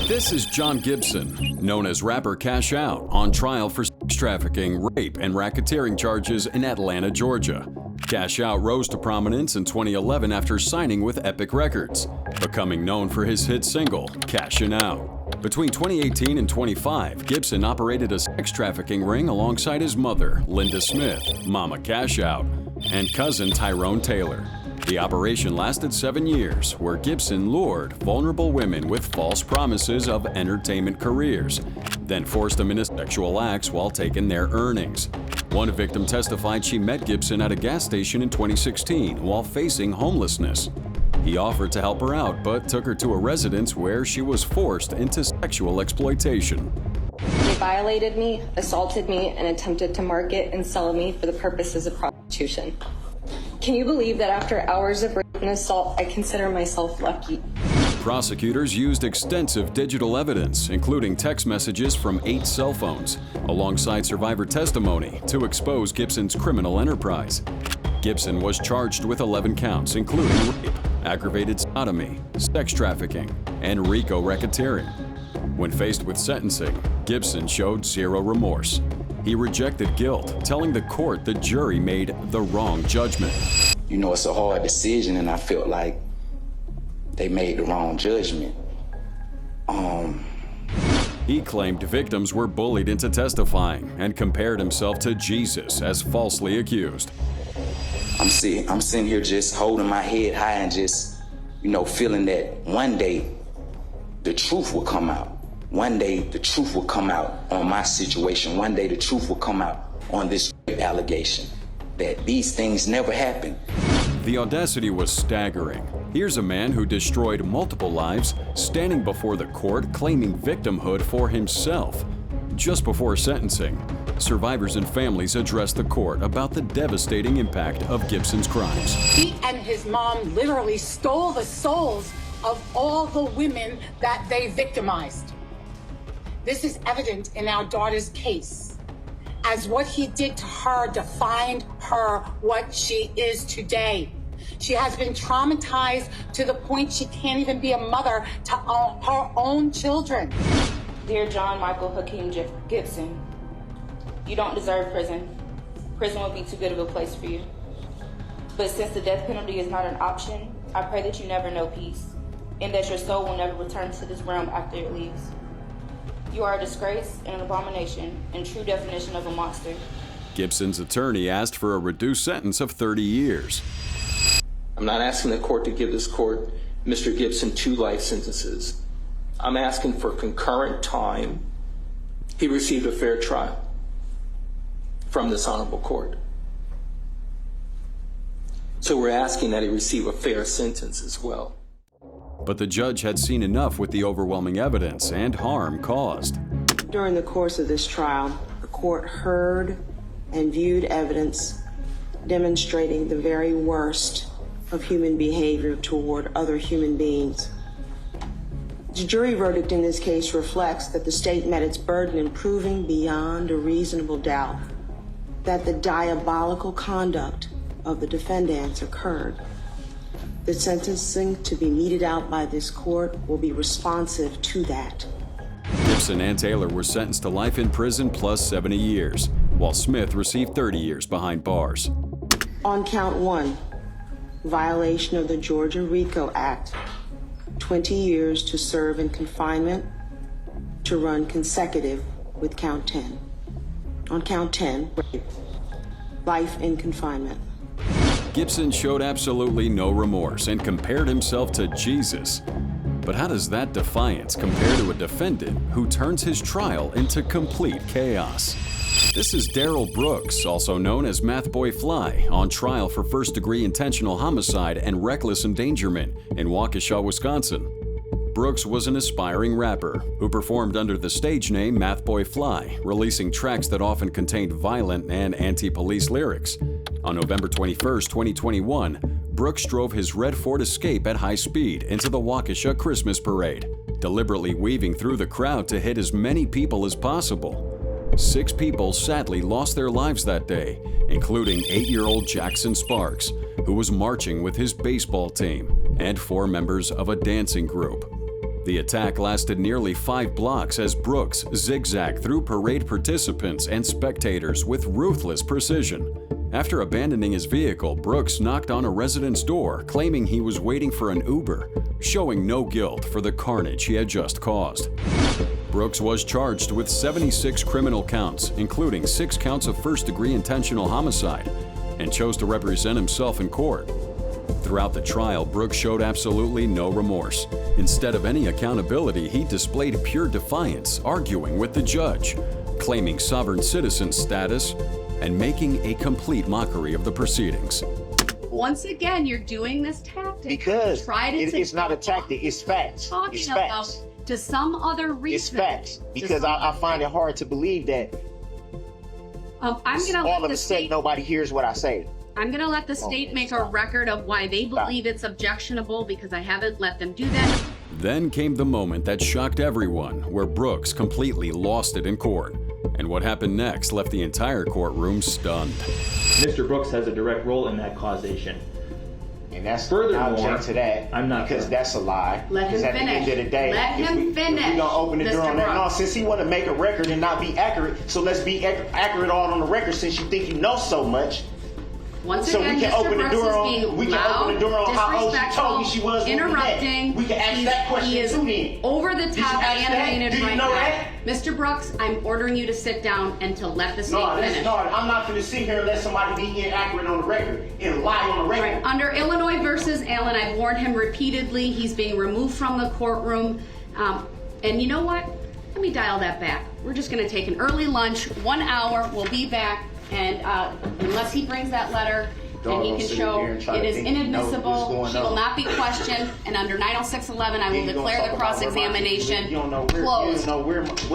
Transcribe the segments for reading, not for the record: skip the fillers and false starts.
This is John Gibson, known as rapper Cash Out, on trial for sex trafficking, rape, and racketeering charges in Atlanta, Georgia. Cash Out rose to prominence in 2011 after signing with Epic Records, becoming known for his hit single, Cashin' Out. Between 2018 and 25, Gibson operated a sex trafficking ring alongside his mother, Linda Smith, Mama Cash Out, and cousin Tyrone Taylor. The operation lasted 7 years, where Gibson lured vulnerable women with false promises of entertainment careers, then forced them into sexual acts while taking their earnings. One victim testified she met Gibson at a gas station in 2016 while facing homelessness. He offered to help her out, but took her to a residence where she was forced into sexual exploitation. They violated me, assaulted me, and attempted to market and sell me for the purposes of prostitution. Can you believe that after hours of rape and assault, I consider myself lucky? Prosecutors used extensive digital evidence, including text messages from 8 cell phones, alongside survivor testimony to expose Gibson's criminal enterprise. Gibson was charged with 11 counts, including rape, aggravated sodomy, sex trafficking, and RICO racketeering. When faced with sentencing, Gibson showed zero remorse. He rejected guilt, telling the court the jury made the wrong judgment. You know, it's a hard decision, and I felt like they made the wrong judgment. He claimed victims were bullied into testifying and compared himself to Jesus as falsely accused. I'm sitting here just holding my head high and just, feeling that one day the truth will come out. One day the truth will come out on my situation. One day the truth will come out on this allegation that these things never happened. The audacity was staggering. Here's a man who destroyed multiple lives, standing before the court claiming victimhood for himself. Just before sentencing, survivors and families addressed the court about the devastating impact of Gibson's crimes. He and his mom literally stole the souls of all the women that they victimized. This is evident in our daughter's case, as what he did to her defined her what she is today. She has been traumatized to the point she can't even be a mother to her own children. Dear John Michael Hakeem Gibson, you don't deserve prison. Prison would be too good of a place for you. But since the death penalty is not an option, I pray that you never know peace, and that your soul will never return to this realm after it leaves. You are a disgrace and an abomination, and true definition of a monster. Gibson's attorney asked for a reduced sentence of 30 years. I'm not asking the court to give this court, Mr. Gibson, 2 life sentences. I'm asking for concurrent time. He received a fair trial from this honorable court. So we're asking that he receive a fair sentence as well. But the judge had seen enough with the overwhelming evidence and harm caused. During the course of this trial, the court heard and viewed evidence demonstrating the very worst of human behavior toward other human beings. The jury verdict in this case reflects that the state met its burden in proving beyond a reasonable doubt that the diabolical conduct of the defendants occurred. The sentencing to be meted out by this court will be responsive to that. Gibson and Taylor were sentenced to life in prison plus 70 years, while Smith received 30 years behind bars. On count 1, violation of the Georgia RICO Act, 20 years to serve in confinement to run consecutive with count 10. On count 10, rape, life in confinement. Gibson showed absolutely no remorse and compared himself to Jesus. But how does that defiance compare to a defendant who turns his trial into complete chaos? This is Darrell Brooks, also known as Math Boy Fly, on trial for first-degree intentional homicide and reckless endangerment in Waukesha, Wisconsin. Brooks was an aspiring rapper who performed under the stage name Math Boy Fly, releasing tracks that often contained violent and anti-police lyrics. On November 21, 2021, Brooks drove his red Ford Escape at high speed into the Waukesha Christmas parade, deliberately weaving through the crowd to hit as many people as possible. 6 people sadly lost their lives that day, including 8-year-old Jackson Sparks, who was marching with his baseball team, and 4 members of a dancing group. The attack lasted nearly 5 blocks as Brooks zigzagged through parade participants and spectators with ruthless precision. After abandoning his vehicle, Brooks knocked on a resident's door, claiming he was waiting for an Uber, showing no guilt for the carnage he had just caused. Brooks was charged with 76 criminal counts, including 6 counts of first-degree intentional homicide, and chose to represent himself in court. Throughout the trial, Brooks showed absolutely no remorse. Instead of any accountability, he displayed pure defiance, arguing with the judge, claiming sovereign citizen status, and making a complete mockery of the proceedings. Once again, you're doing this tactic. Because it's not a tactic, it's facts. It's facts. To some other reason. It's facts. Because I find it hard to believe that all of a sudden nobody hears what I say. I'm going to let the state make a record of why they believe it's objectionable, because I haven't let them do that. Then came the moment that shocked everyone, where Brooks completely lost it in court. And what happened next left the entire courtroom stunned. Mr. Brooks has a direct role in that causation. And that's furthermore, I object to that. I'm not because that's a lie. Let him finish. At the end of the day, Let him finish. We're gonna open the door on that. No, since he want to make a record and not be accurate, so let's be accurate all on the record. Since you think you know so much. Once so again, we can Mr. open the Brooks door is on. We can open the door on how old she told me she was. Interrupting. We can ask that question he is too. Then over the top animated right now. That? Mr. Brooks, I'm ordering you to sit down and to let the state finish. No, I'm not going to sit here and let somebody be inaccurate on the record and lie on the record. Right. Under Illinois versus Allen, I've warned him repeatedly. He's being removed from the courtroom. And you know what? Let me dial that back. We're just going to take an early lunch, 1 hour. We'll be back. And unless he brings that letter, and he can show it is inadmissible, she will not be questioned, and under 906.11, I will declare the cross-examination closed.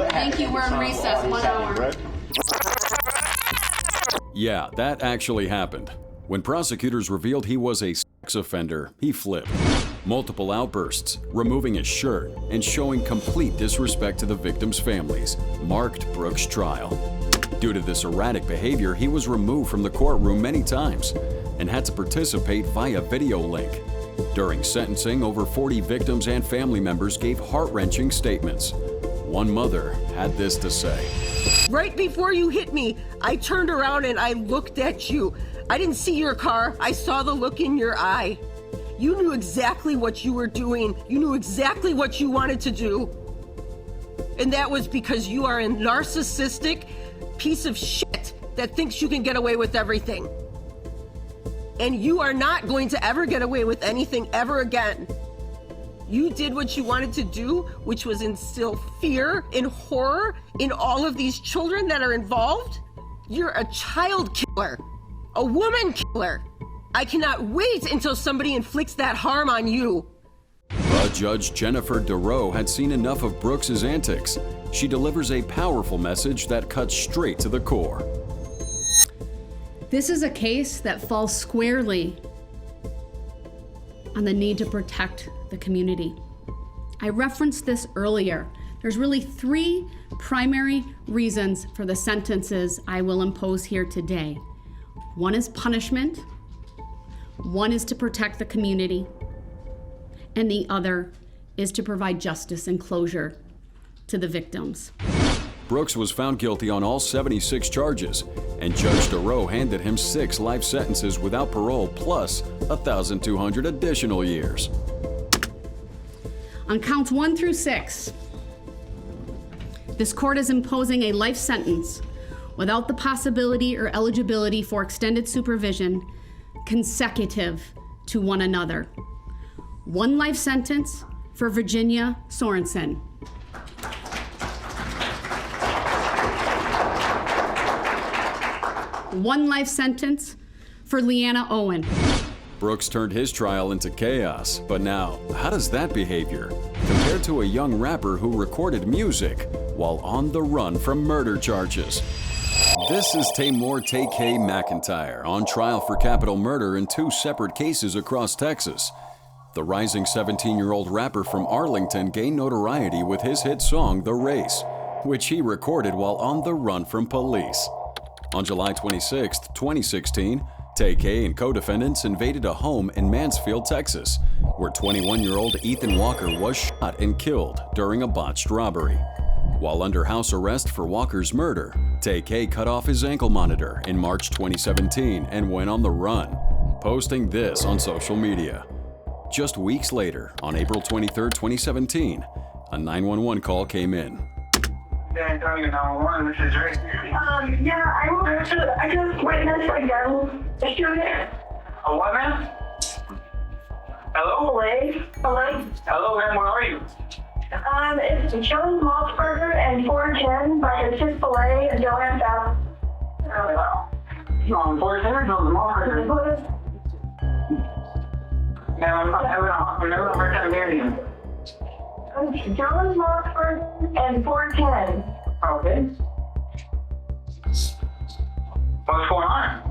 Thank you, we're in recess, 1 hour. Yeah, that actually happened. When prosecutors revealed he was a sex offender, he flipped. Multiple outbursts, removing his shirt, and showing complete disrespect to the victims' families marked Brooks' trial. Due to this erratic behavior, he was removed from the courtroom many times and had to participate via video link. During sentencing, over 40 victims and family members gave heart-wrenching statements. One mother had this to say. Right before you hit me, I turned around and I looked at you. I didn't see your car. I saw the look in your eye. You knew exactly what you were doing. You knew exactly what you wanted to do. And that was because you are a narcissistic piece of shit that thinks you can get away with everything. And you are not going to ever get away with anything ever again. You did what you wanted to do, which was instill fear and horror in all of these children that are involved. You're a child killer, a woman killer. I cannot wait until somebody inflicts that harm on you. But Judge Jennifer Darrell had seen enough of Brooks's antics. She delivers a powerful message that cuts straight to the core. This is a case that falls squarely on the need to protect the community. I referenced this earlier. There's really 3 primary reasons for the sentences I will impose here today. One is punishment, one is to protect the community, and the other is to provide justice and closure to the victims. Brooks was found guilty on all 76 charges, and Judge Darrell handed him 6 life sentences without parole plus 1,200 additional years. On counts 1 through 6, this court is imposing a life sentence without the possibility or eligibility for extended supervision consecutive to one another. 1 life sentence for Virginia Sorensen. 1 life sentence for Leanna Owen. Brooks turned his trial into chaos, but now, how does that behavior compare to a young rapper who recorded music while on the run from murder charges? This is Tamor Tay-K McIntyre on trial for capital murder in 2 separate cases across Texas. The rising 17-year-old rapper from Arlington gained notoriety with his hit song, The Race, which he recorded while on the run from police. On July 26, 2016, Tay-K and co-defendants invaded a home in Mansfield, Texas, where 21-year-old Ethan Walker was shot and killed during a botched robbery. While under house arrest for Walker's murder, Tay-K cut off his ankle monitor in March 2017 and went on the run, posting this on social media. Just weeks later, on April 23, 2017, a 911 call came in. San Antonio 911, this is Rick. I just witnessed a gun shooting. A what, ma'am? Hello? Hello, ma'am, where are you? It's Joe's Mossburger and 410 by the Chick-fil-A in Joanne South. On 410 or Joe's Mossburger? Ma'am, I'm having a hard time hearing you. It's Joe's Mossburger and 410. Okay. What's going on?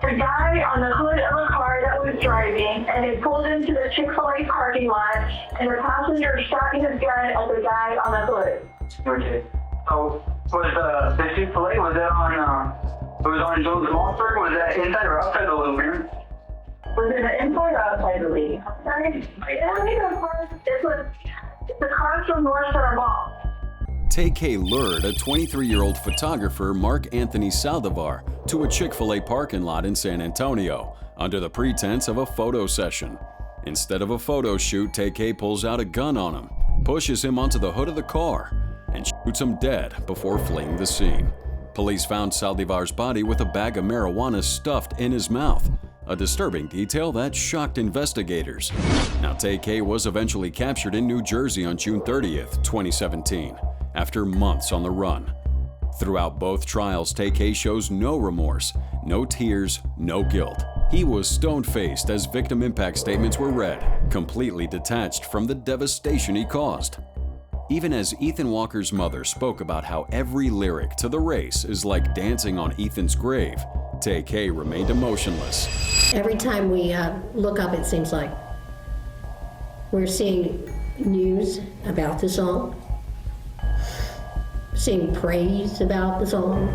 The guy on the hood of a car that was driving, and he pulled into the Chick-fil-A parking lot, and the passenger shot his gun at the guy on the hood. Okay. So, was the Chick-fil-A, was that on Joe's Mossburg? Was that inside or outside the loop, man? Was it the inside or outside the league? It's across from North Center Mall. Tay-K lured a 23-year-old photographer, Mark Anthony Saldivar, to a Chick-fil-A parking lot in San Antonio under the pretense of a photo session. Instead of a photo shoot, Tay-K pulls out a gun on him, pushes him onto the hood of the car, and shoots him dead before fleeing the scene. Police found Saldivar's body with a bag of marijuana stuffed in his mouth, a disturbing detail that shocked investigators. Now, Tay-K was eventually captured in New Jersey on June 30th, 2017, after months on the run. Throughout both trials, Tay-K shows no remorse, no tears, no guilt. He was stone-faced as victim impact statements were read, completely detached from the devastation he caused. Even as Ethan Walker's mother spoke about how every lyric to the race is like dancing on Ethan's grave, Tay-K remained emotionless. Every time we look up, it seems like we're seeing news about the song, seeing praise about the song,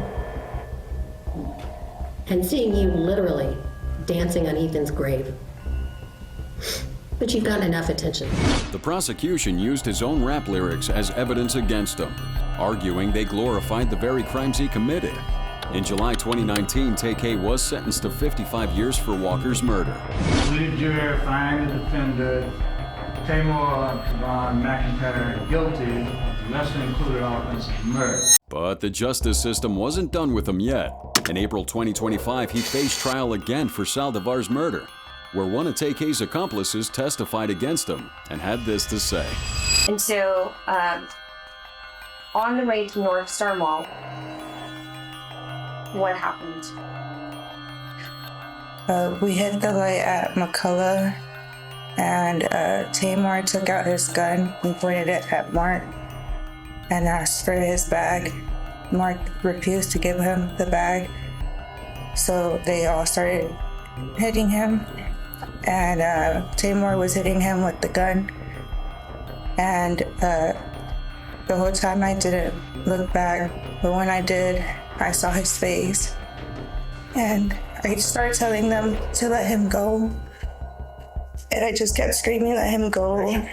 and seeing you literally dancing on Ethan's grave. But you've gotten enough attention. The prosecution used his own rap lyrics as evidence against him, arguing they glorified the very crimes he committed. In July 2019, Tay-K was sentenced to 55 years for Walker's murder. We jury find the defendant, Tamar Siobhan McIntyre, guilty of the lesser included offense of murder. But the justice system wasn't done with him yet. In April 2025, he faced trial again for Saldivar's murder, where one of Tay-K's accomplices testified against him and had this to say. And so, on the way to North Star Mall, what happened? We hit the light at McCullough, and Tamar took out his gun and pointed it at Mark and asked for his bag. Mark refused to give him the bag, so they all started hitting him, and Tamar was hitting him with the gun, and the whole time I didn't look back, but when I did, I saw his face, and I started telling them to let him go, and I just kept screaming, let him go. And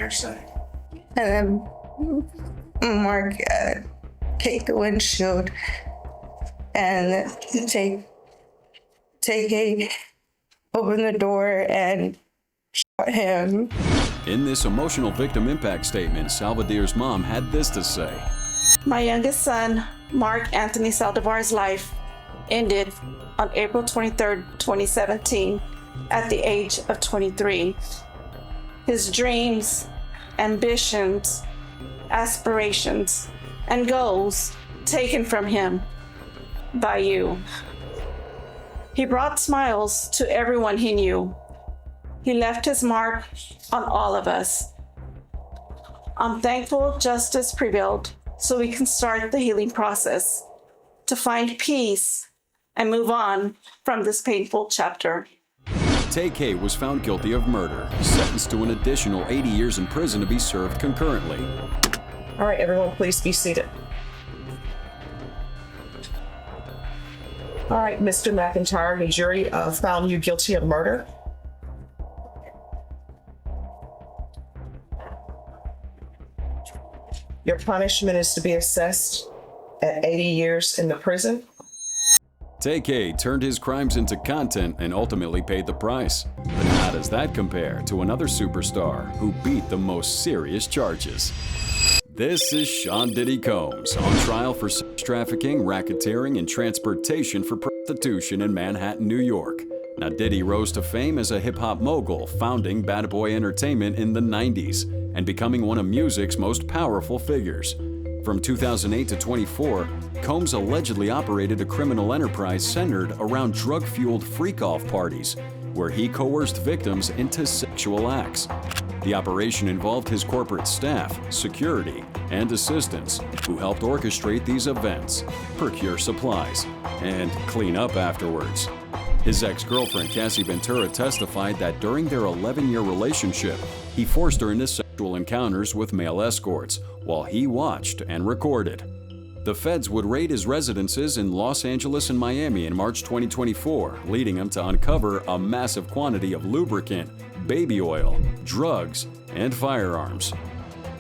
then Mark kicked the windshield, and Tay-K opened the door and shot him. In this emotional victim impact statement, Salvador's mom had this to say. My youngest son, Mark Anthony Saldivar's life ended on April 23rd, 2017, at the age of 23. His dreams, ambitions, aspirations, and goals taken from him by you. He brought smiles to everyone he knew. He left his mark on all of us. I'm thankful justice prevailed so we can start the healing process to find peace and move on from this painful chapter. Tay-K was found guilty of murder, sentenced to an additional 80 years in prison to be served concurrently. All right, everyone, please be seated. All right, Mr. McIntyre, the jury found you guilty of murder. Your punishment is to be assessed at 80 years in the prison. Tay-K turned his crimes into content and ultimately paid the price. But how does that compare to another superstar who beat the most serious charges? This is Sean Diddy Combs, on trial for sex trafficking, racketeering, and transportation for prostitution in Manhattan, New York. Now, Diddy rose to fame as a hip-hop mogul, founding Bad Boy Entertainment in the 90s and becoming one of music's most powerful figures. From 2008 to 24, Combs allegedly operated a criminal enterprise centered around drug-fueled freak-off parties, where he coerced victims into sexual acts. The operation involved his corporate staff, security, and assistants, who helped orchestrate these events, procure supplies, and clean up afterwards. His ex-girlfriend, Cassie Ventura, testified that during their 11-year relationship, he forced her into sexual encounters with male escorts, while he watched and recorded. The feds would raid his residences in Los Angeles and Miami in March 2024, leading him to uncover a massive quantity of lubricant, baby oil, drugs, and firearms.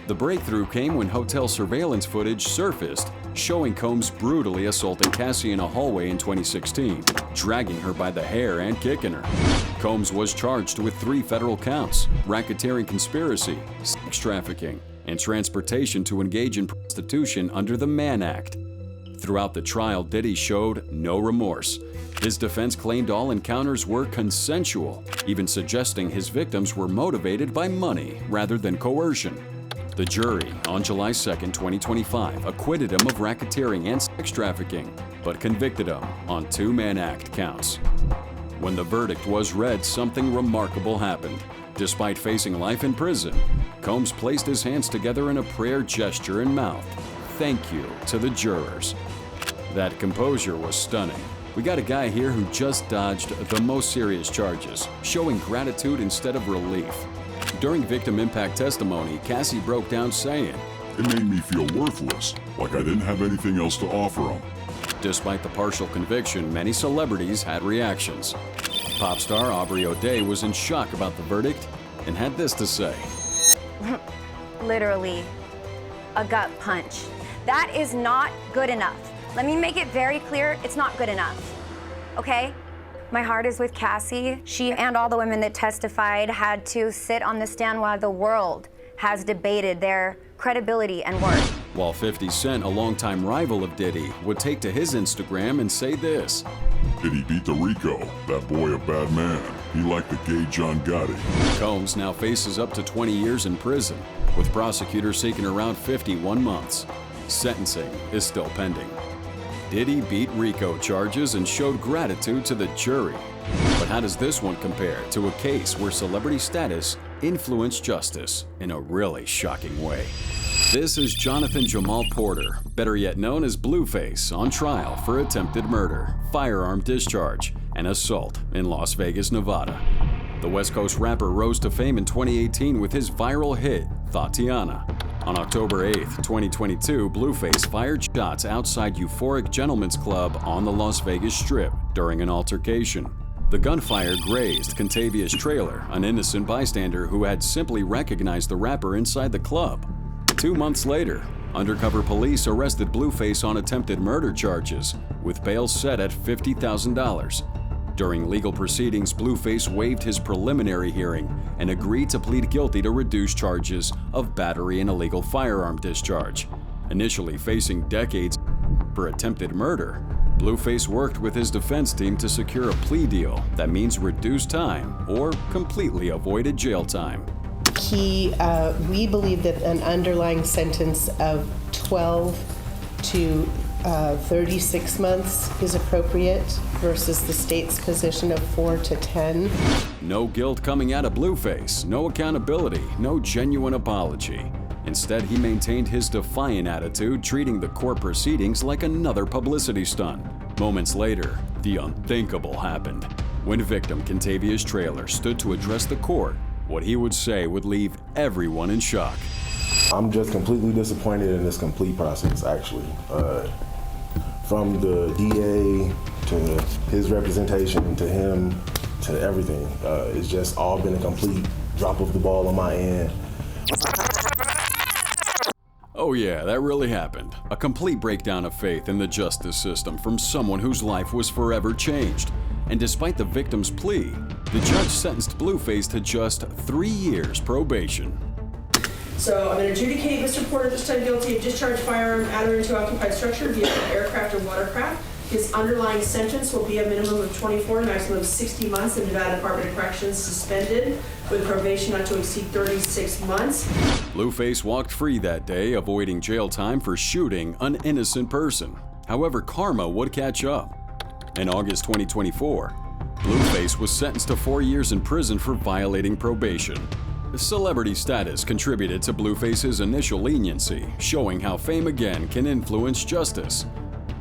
The breakthrough came when hotel surveillance footage surfaced, showing Combs brutally assaulting Cassie in a hallway in 2016, dragging her by the hair and kicking her. Combs was charged with 3 federal counts: racketeering conspiracy, sex trafficking, and transportation to engage in prostitution under the Mann Act. Throughout the trial, Diddy showed no remorse. His defense claimed all encounters were consensual, even suggesting his victims were motivated by money rather than coercion. The jury, on July 2, 2025, acquitted him of racketeering and sex trafficking, but convicted him on 2 Mann Act counts. When the verdict was read, something remarkable happened. Despite facing life in prison, Combs placed his hands together in a prayer gesture and mouthed, "Thank you," to the jurors. That composure was stunning. We got a guy here who just dodged the most serious charges, showing gratitude instead of relief. During victim impact testimony, Cassie broke down saying, "It made me feel worthless, like I didn't have anything else to offer him." Despite the partial conviction, many celebrities had reactions. Pop star Aubrey O'Day was in shock about the verdict and had this to say. Literally, a gut punch. That is not good enough. Let me make it very clear, it's not good enough, okay? My heart is with Cassie. She and all the women that testified had to sit on the stand while the world has debated their credibility and worth. While 50 Cent, a longtime rival of Diddy, would take to his Instagram and say this. "Diddy beat the Rico, that boy a bad man. He like the gay John Gotti." Combs now faces up to 20 years in prison, with prosecutors seeking around 51 months. Sentencing is still pending. Diddy beat Rico charges and showed gratitude to the jury. But how does this one compare to a case where celebrity status influenced justice in a really shocking way? This is Jonathan Jamal Porter, better yet known as Blueface, on trial for attempted murder, firearm discharge, and assault in Las Vegas, Nevada. The West Coast rapper rose to fame in 2018 with his viral hit, Tatiana. On October 8, 2022, Blueface fired shots outside Euphoric Gentlemen's Club on the Las Vegas Strip during an altercation. The gunfire grazed Contavious Trailer, an innocent bystander who had simply recognized the rapper inside the club. 2 months later, undercover police arrested Blueface on attempted murder charges, with bail set at $50,000. During legal proceedings, Blueface waived his preliminary hearing and agreed to plead guilty to reduced charges of battery and illegal firearm discharge. Initially facing decades for attempted murder, Blueface worked with his defense team to secure a plea deal that means reduced time or completely avoided jail time. We believe that an underlying sentence of 12 to 36 months is appropriate versus the state's position of 4 to 10. No guilt coming out of Blueface, no accountability, no genuine apology. Instead, he maintained his defiant attitude, treating the court proceedings like another publicity stunt. Moments later, the unthinkable happened. When victim Contavious Trailer stood to address the court, what he would say would leave everyone in shock. I'm just completely disappointed in this complete process, actually. From the DA to his representation, to him, to everything. It's just all been a complete drop of the ball on my end. Oh yeah, that really happened. A complete breakdown of faith in the justice system from someone whose life was forever changed. And despite the victim's plea, the judge sentenced Blueface to just 3 years probation. So I'm going to adjudicate Mr. Porter this time guilty of discharge firearm at or into occupied structure, vehicle, aircraft, or watercraft. His underlying sentence will be a minimum of 24, maximum of 60 months in Nevada Department of Corrections, suspended with probation not to exceed 36 months. Blueface walked free that day, avoiding jail time for shooting an innocent person. However, karma would catch up. In August 2024, Blueface was sentenced to 4 years in prison for violating probation. Celebrity status contributed to Blueface's initial leniency, showing how fame again can influence justice,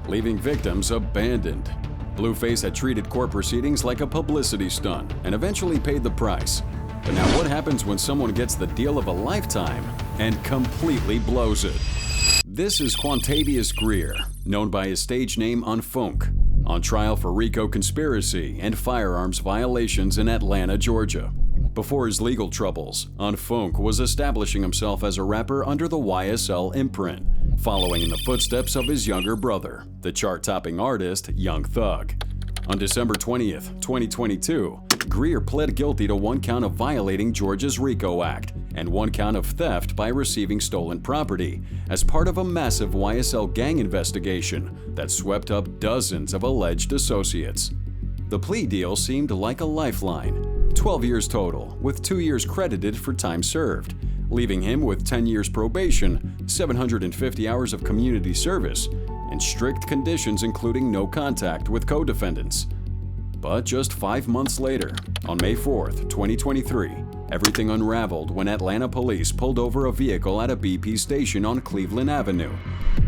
leaving victims abandoned. Blueface had treated court proceedings like a publicity stunt and eventually paid the price. But now what happens when someone gets the deal of a lifetime and completely blows it? This is Quantavious Greer, known by his stage name Unfoonk, on trial for RICO conspiracy and firearms violations in Atlanta, Georgia. Before his legal troubles, Unfoonk was establishing himself as a rapper under the YSL imprint, following in the footsteps of his younger brother, the chart-topping artist Young Thug. On December 20th, 2022, Greer pled guilty to 1 count of violating Georgia's RICO Act and 1 count of theft by receiving stolen property as part of a massive YSL gang investigation that swept up dozens of alleged associates. The plea deal seemed like a lifeline, 12 years total, with 2 years credited for time served, leaving him with 10 years probation, 750 hours of community service, and strict conditions including no contact with co-defendants. But just 5 months later, on May 4th, 2023, everything unraveled when Atlanta police pulled over a vehicle at a BP station on Cleveland Avenue.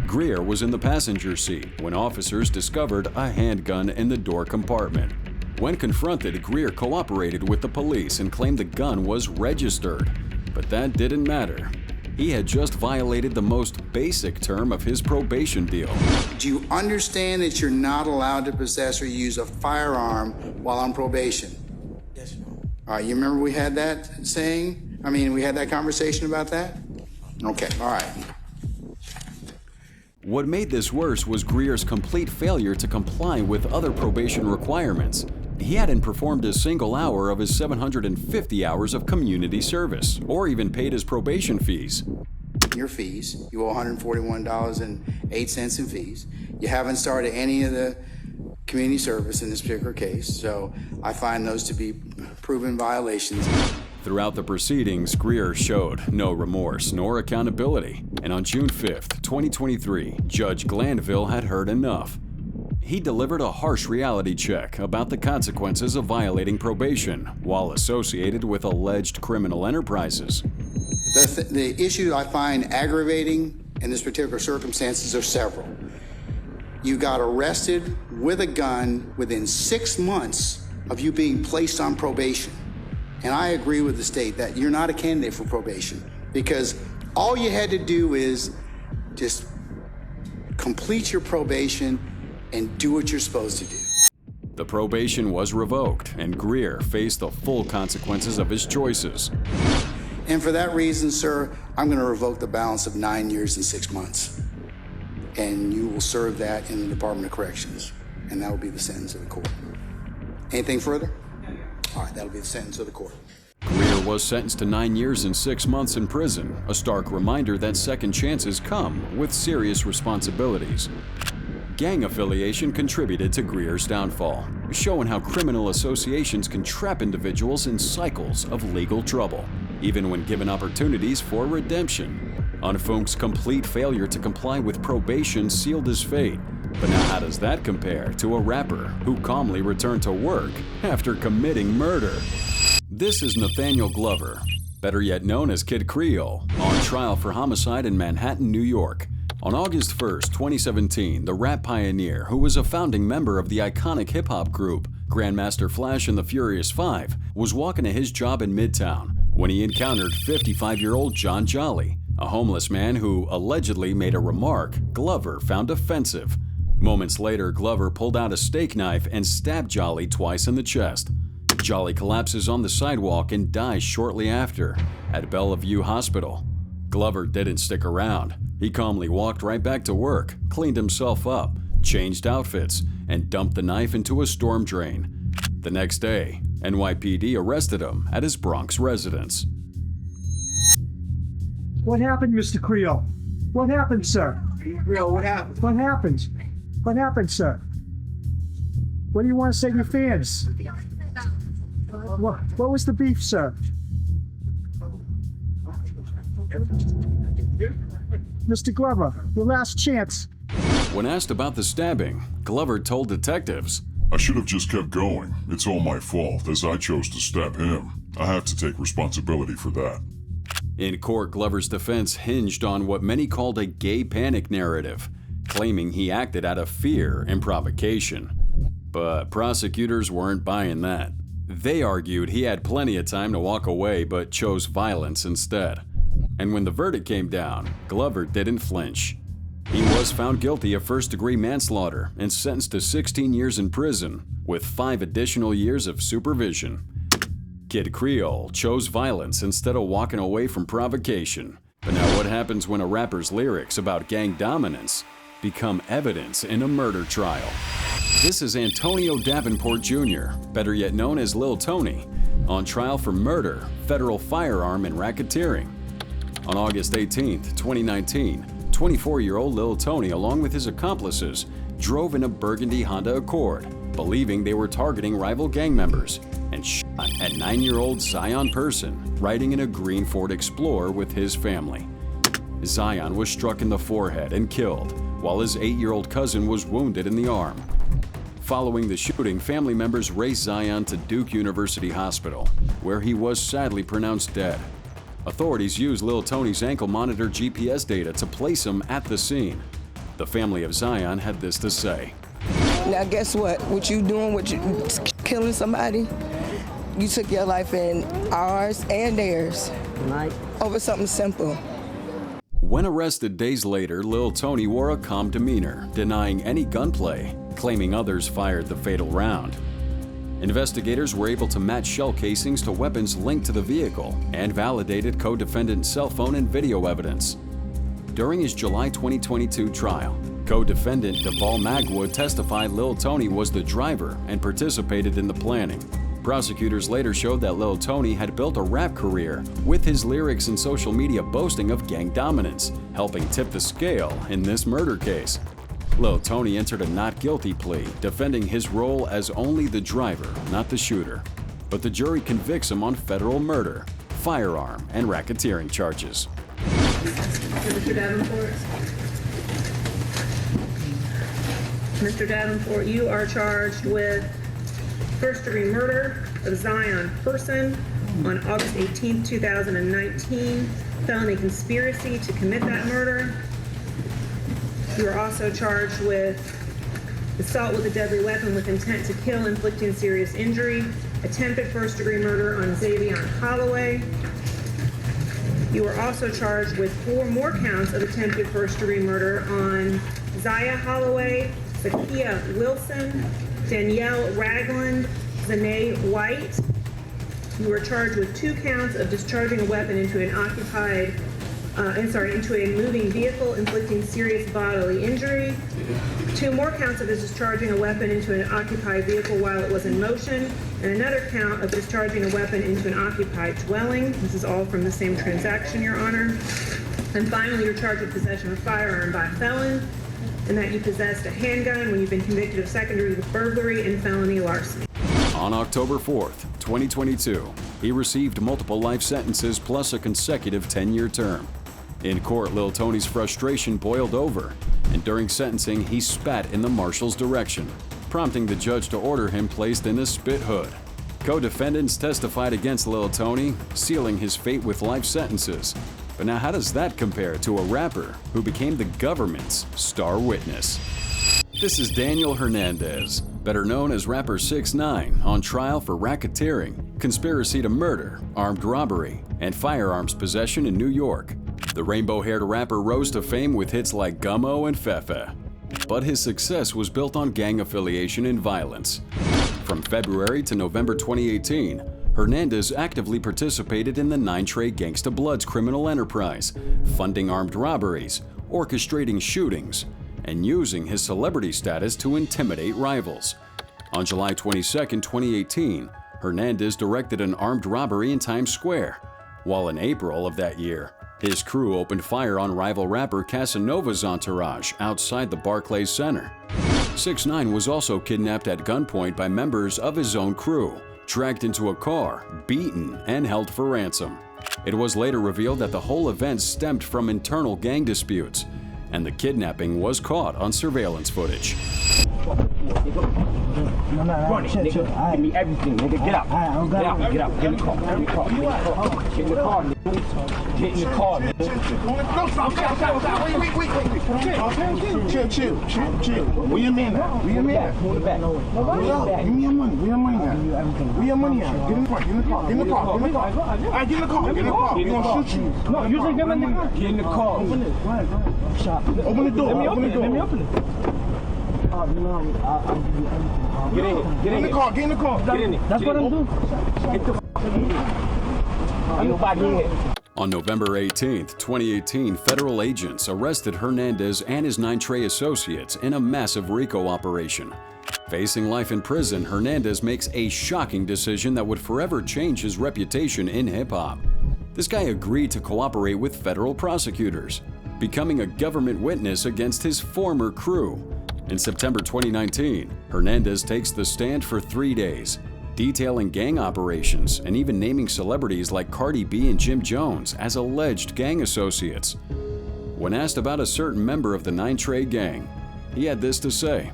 Greer was in the passenger seat when officers discovered a handgun in the door compartment. When confronted, Greer cooperated with the police and claimed the gun was registered. But that didn't matter. He had just violated the most basic term of his probation deal. Do you understand that you're not allowed to possess or use a firearm while on probation? Yes, Your Honor. All right, you remember we had that saying? We had that conversation about that? Okay, all right. What made this worse was Greer's complete failure to comply with other probation requirements. He hadn't performed a single hour of his 750 hours of community service, or even paid his probation fees. Your fees, you owe $141.08 in fees. You haven't started any of the community service in this particular case, so I find those to be proven violations. Throughout the proceedings, Greer showed no remorse nor accountability, and on June 5th, 2023, Judge Glanville had heard enough. He delivered a harsh reality check about the consequences of violating probation while associated with alleged criminal enterprises. The issue I find aggravating in this particular circumstances are several. You got arrested with a gun within 6 months of you being placed on probation. And I agree with the state that you're not a candidate for probation because all you had to do is just complete your probation and do what you're supposed to do. The probation was revoked, and Greer faced the full consequences of his choices. And for that reason, sir, I'm going to revoke the balance of 9 years and 6 months. And you will serve that in the Department of Corrections. And that will be the sentence of the court. Anything further? All right, that'll be the sentence of the court. Greer was sentenced to 9 years and 6 months in prison, a stark reminder that second chances come with serious responsibilities. Gang affiliation contributed to Greer's downfall, showing how criminal associations can trap individuals in cycles of legal trouble, even when given opportunities for redemption. Unfoonk's complete failure to comply with probation sealed his fate. But now how does that compare to a rapper who calmly returned to work after committing murder? This is Nathaniel Glover, better yet known as Kid Creole, on trial for homicide in Manhattan, New York. On August 1st, 2017, the rap pioneer, who was a founding member of the iconic hip-hop group Grandmaster Flash and the Furious Five, was walking to his job in Midtown when he encountered 55-year-old John Jolly, a homeless man who allegedly made a remark Glover found offensive. Moments later, Glover pulled out a steak knife and stabbed Jolly twice in the chest. Jolly collapses on the sidewalk and dies shortly after at Bellevue Hospital. Glover didn't stick around. He calmly walked right back to work, cleaned himself up, changed outfits, and dumped the knife into a storm drain. The next day, NYPD arrested him at his Bronx residence. What happened, Mr. Creole? What happened, sir? Creole, what happened? What happened? What happened, sir? What do you want to say to your fans? What was the beef, sir? Mr. Glover, your last chance. When asked about the stabbing, Glover told detectives, I should have just kept going. It's all my fault, as I chose to stab him. I have to take responsibility for that. In court, Glover's defense hinged on what many called a gay panic narrative, claiming he acted out of fear and provocation. But prosecutors weren't buying that. They argued he had plenty of time to walk away but chose violence instead. And when the verdict came down, Glover didn't flinch. He was found guilty of first-degree manslaughter and sentenced to 16 years in prison with 5 additional years of supervision. Kid Creole chose violence instead of walking away from provocation. But now what happens when a rapper's lyrics about gang dominance become evidence in a murder trial? This is Antonio Davenport Jr., better yet known as Lil Tony, on trial for murder, federal firearm, and racketeering. On August 18, 2019, 24-year-old Lil Tony, along with his accomplices, drove in a burgundy Honda Accord, believing they were targeting rival gang members, and shot at 9-year-old Zion Person, riding in a green Ford Explorer with his family. Zion was struck in the forehead and killed, while his 8-year-old cousin was wounded in the arm. Following the shooting, family members raced Zion to Duke University Hospital, where he was sadly pronounced dead. Authorities used Lil Tony's ankle monitor GPS data to place him at the scene. The family of Zion had this to say. Now guess what? What you doing, killing somebody, you took your life in ours and theirs, over something simple. When arrested days later, Lil Tony wore a calm demeanor, denying any gunplay, claiming others fired the fatal round. Investigators were able to match shell casings to weapons linked to the vehicle and validated co-defendant's cell phone and video evidence. During his July 2022 trial, co-defendant Deval Magwood testified Lil Tony was the driver and participated in the planning. Prosecutors later showed that Lil Tony had built a rap career, with his lyrics and social media boasting of gang dominance, helping tip the scale in this murder case. Lil Tony entered a not guilty plea, defending his role as only the driver, not the shooter. But the jury convicts him on federal murder, firearm, and racketeering charges. Mr. Davenport. Mr. Davenport, you are charged with first-degree murder of Zion Person on August 18, 2019, felony conspiracy to commit that murder. You are also charged with assault with a deadly weapon with intent to kill, inflicting serious injury, attempted first-degree murder on Xavier Holloway. You are also charged with 4 more counts of attempted first-degree murder on Zaya Holloway, Zakia Wilson, Danielle Ragland, Zanae White. You are charged with 2 counts of discharging a weapon into into a moving vehicle, inflicting serious bodily injury. 2 more counts of discharging a weapon into an occupied vehicle while it was in motion, and another count of discharging a weapon into an occupied dwelling. This is all from the same transaction, Your Honor. And finally, you're charged with possession of a firearm by a felon, and that you possessed a handgun when you've been convicted of second-degree burglary and felony larceny. On October 4th, 2022, he received multiple life sentences plus a consecutive 10-year term. In court, Lil Tony's frustration boiled over, and during sentencing, he spat in the marshal's direction, prompting the judge to order him placed in a spit hood. Co-defendants testified against Lil Tony, sealing his fate with life sentences. But now how does that compare to a rapper who became the government's star witness? This is Daniel Hernandez, better known as rapper 6ix9ine, on trial for racketeering, conspiracy to murder, armed robbery, and firearms possession in New York. The rainbow-haired rapper rose to fame with hits like Gummo and Fefe. but his success was built on gang affiliation and violence. From February to November 2018, Hernandez actively participated in the 9 Trey Gangsta Bloods criminal enterprise, funding armed robberies, orchestrating shootings, and using his celebrity status to intimidate rivals. On July 22, 2018, Hernandez directed an armed robbery in Times Square, while in April of that year, his crew opened fire on rival rapper Casanova's entourage outside the Barclays Center. 6ix9ine was also kidnapped at gunpoint by members of his own crew, dragged into a car, beaten, and held for ransom. It was later revealed that the whole event stemmed from internal gang disputes, and the kidnapping was caught on surveillance footage. Run it, nigga. Give me everything, nigga. Get out. Get out. Get out. Get in the car. Get in the car. Get in the car, nigga. Get in the car, nigga. Chill. Where your man at? Where your man at? Pull it back. Give me your money. Where your money at? Where your money at? Get in the car. Get in the car. Get in the car. All right, get in the car. Get in the car. We gonna shoot you. No, you think I'm in the car? Get in the car. Open it. Open the door. Let me open it. Let me open it. Get in here. Get in the car. Get in the car. Get in there. That's what I'm doing. Get the ain't nobody in here. On November 18, 2018, federal agents arrested Hernandez and his 9 Trey associates in a massive RICO operation. Facing life in prison, Hernandez makes a shocking decision that would forever change his reputation in hip-hop. This guy agreed to cooperate with federal prosecutors, becoming a government witness against his former crew. In September 2019, Hernandez takes the stand for 3 days, detailing gang operations and even naming celebrities like Cardi B and Jim Jones as alleged gang associates. When asked about a certain member of the 9 Trey gang, he had this to say.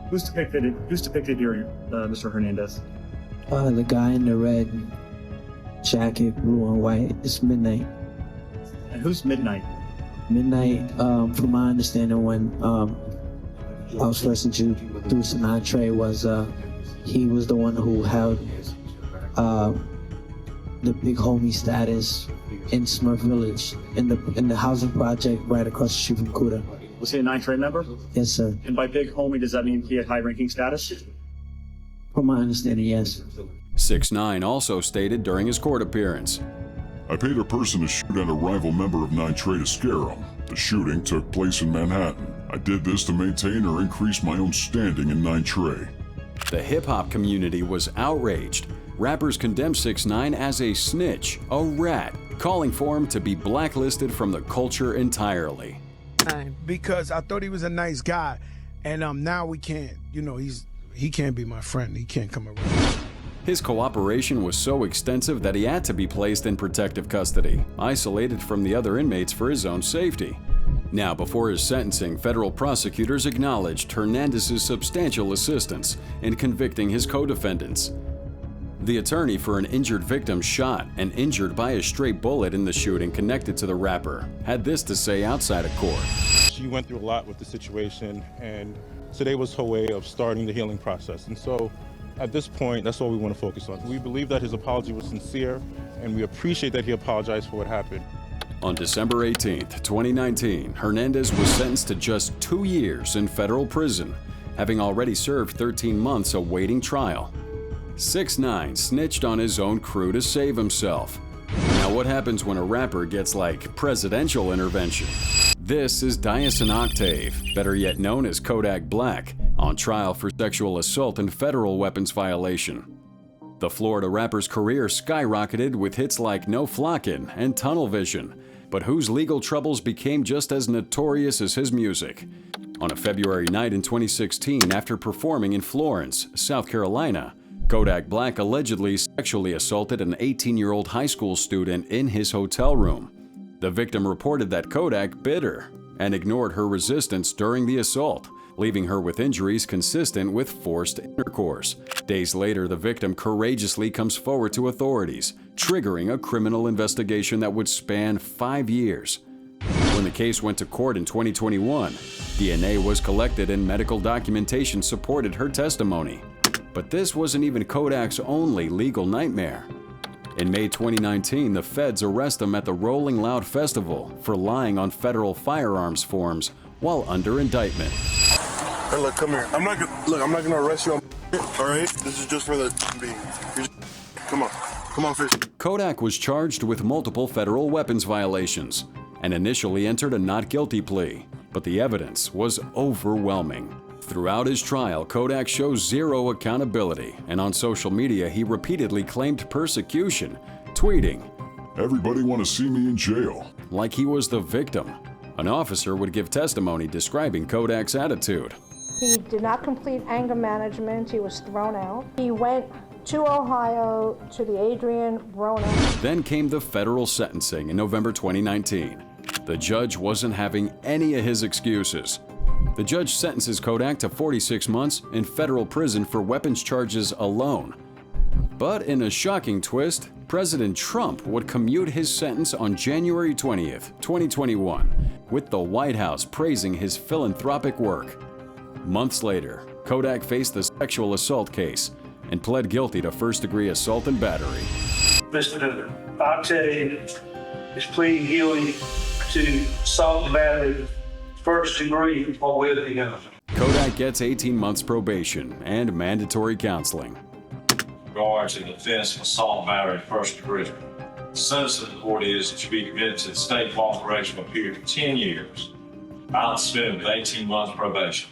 Who's depicted here, Mr. Hernandez? The guy in the red jacket, blue and white. It's Midnight. And who's Midnight? Midnight, from my understanding, when I was first introduced to 9 Trey, was he was the one who held the big homie status in Smurf Village, in the housing project right across the street from Kuda. Was he a 9 Trey member? Yes, sir. And by big homie, does that mean he had high-ranking status? From my understanding, yes. 6ix9ine also stated during his court appearance, I paid a person to shoot at a rival member of 9 Trey to scare him. The shooting took place in Manhattan. I did this to maintain or increase my own standing in 9 Trey. The hip-hop community was outraged. Rappers condemned 6ix9ine as a snitch, a rat, calling for him to be blacklisted from the culture entirely. Because I thought he was a nice guy, and now we can't, he can't be my friend. He can't come around. His cooperation was so extensive that he had to be placed in protective custody, isolated from the other inmates for his own safety. Now, before his sentencing, federal prosecutors acknowledged Hernandez's substantial assistance in convicting his co-defendants. The attorney for an injured victim shot and injured by a stray bullet in the shooting connected to the rapper had this to say outside of court. She went through a lot with the situation, and today was her way of starting the healing process. And so at this point, that's all we want to focus on. We believe that his apology was sincere, and we appreciate that he apologized for what happened. On December 18, 2019, Hernandez was sentenced to just 2 years in federal prison, having already served 13 months awaiting trial. 6ix9ine snitched on his own crew to save himself. Now what happens when a rapper gets like presidential intervention? This is Dyson Octave, better yet known as Kodak Black, on trial for sexual assault and federal weapons violation. The Florida rapper's career skyrocketed with hits like No Flockin' and Tunnel Vision, but whose legal troubles became just as notorious as his music. On a February night in 2016, after performing in Florence, South Carolina, Kodak Black allegedly sexually assaulted an 18-year-old high school student in his hotel room. The victim reported that Kodak bit her and ignored her resistance during the assault, leaving her with injuries consistent with forced intercourse. Days later, the victim courageously comes forward to authorities, triggering a criminal investigation that would span 5 years. When the case went to court in 2021, DNA was collected and medical documentation supported her testimony. But this wasn't even Kodak's only legal nightmare. In May 2019, the feds arrest him at the Rolling Loud Festival for lying on federal firearms forms while under indictment. Hey, look, come here. I'm not gonna arrest you. All right. This is just for the being. Come on. Come on, fish. Kodak was charged with multiple federal weapons violations and initially entered a not guilty plea, but the evidence was overwhelming. Throughout his trial, Kodak shows zero accountability, and on social media he repeatedly claimed persecution, tweeting, "Everybody want to see me in jail," like he was the victim. An officer would give testimony describing Kodak's attitude. He did not complete anger management. He was thrown out. He went to Ohio to the Adrian Rona. Then came the federal sentencing in November 2019. The judge wasn't having any of his excuses. The judge sentences Kodak to 46 months in federal prison for weapons charges alone. But in a shocking twist, President Trump would commute his sentence on January 20th, 2021, with the White House praising his philanthropic work. Months later, Kodak faced the sexual assault case and pled guilty to first-degree assault and battery. Mr. Tay is pleading guilty to assault and battery, first degree, or with the gun. Kodak gets 18 months probation and mandatory counseling. Regards to the offense of assault and battery, first degree. The sentence of the court is that you be committed to the state law correction for a period of 10 years. I'll suspend with 18 months probation.